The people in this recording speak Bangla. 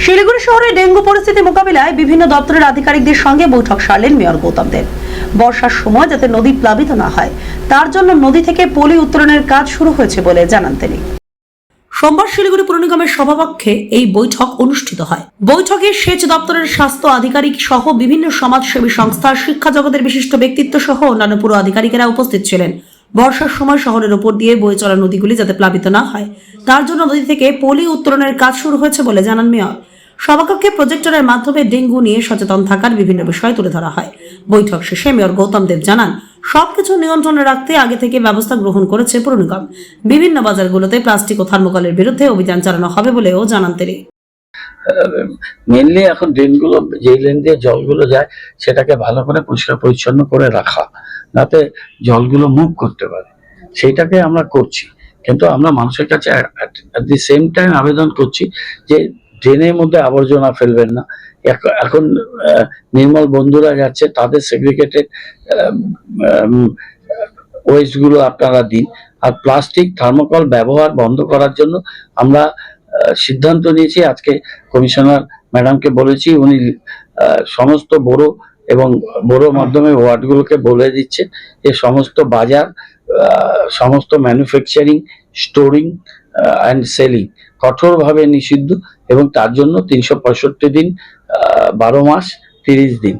শিলিগুড়ি শহরে ডেঙ্গু পরিস্থিতি মোকাবিলায় বিভিন্ন দপ্তরের আধিকারিকদের সঙ্গে বৈঠক সারলেন মেয়র গৌতম দেব। বর্ষার সময় যাতে নদী প্লাবিত না হয় তার জন্য নদী থেকে পলি উত্তোলনের কাজ শুরু হয়েছে বলে জানান তিনি। সোমবার শিলিগুড়ি পুর নিগমের সভাকক্ষে এই বৈঠক অনুষ্ঠিত হয়। বৈঠকে সেচ দপ্তরের স্বাস্থ্য আধিকারিক সহ বিভিন্ন সমাজসেবী সংস্থা, শিক্ষা জগতের বিশিষ্ট ব্যক্তিত্ব সহ অন্যান্য পুর আধিকারিকেরা উপস্থিত ছিলেন। বর্ষার সময় শহরের উপর দিয়ে বয়ে চলা নদীগুলি যাতে প্লাবিত না হয় তার জন্য নদী থেকে পলি উত্তোলনের কাজ শুরু হয়েছে বলে জানান মেয়র। সভাকক্ষে প্রজেক্টরের মাধ্যমে ডেঙ্গু নিয়ে সচেতন থাকার বিভিন্ন বিষয় তুলে ধরা হয়। বৈঠক শেষে মেয়র গৌতম দেব জানান, সবকিছু নিয়ন্ত্রণে রাখতে আগে থেকে ব্যবস্থা গ্রহণ করেছে পুর নিগম। বিভিন্ন বাজারগুলোতে প্লাস্টিক ও থার্মোকলের বিরুদ্ধে অভিযান চালানো হবে বলেও জানান তিনি। মেনলি এখন ড্রেনগুলো যে লেন দিয়ে জলগুলো যায় সেটাকে ভালো করে পরিষ্কার পরিচ্ছন্ন করে রাখা, যাতে জলগুলো মুভ করতে পারে, সেইটাকে আমরা করছি। কিন্তু আমরা মানুষের কাছে অ্যাট দি সেম টাইম আবেদন করছি যে ড্রেনের মধ্যে আবর্জনা ফেলবেন না। এখন নির্মল বন্ধুরা যাচ্ছে, তাদের সেগ্রিগেটেড ওয়েস্টগুলো আপনারা দিন। আর প্লাস্টিক থার্মোকল ব্যবহার বন্ধ করার জন্য আমরা সিদ্ধান্ত নিয়েছি। আজকে কমিশনার ম্যাডামকে বলেছি, উনি সমস্ত বড় এবং বড় মাধ্যমে ওয়ার্ডগুলোকে বলে দিচ্ছেন যে সমস্ত বাজার, সমস্ত ম্যানুফ্যাকচারিং, স্টোরিং অ্যান্ড সেলিং কঠোরভাবে নিষিদ্ধ, এবং তার জন্য 365 দিন, 12 মাস 30 দিন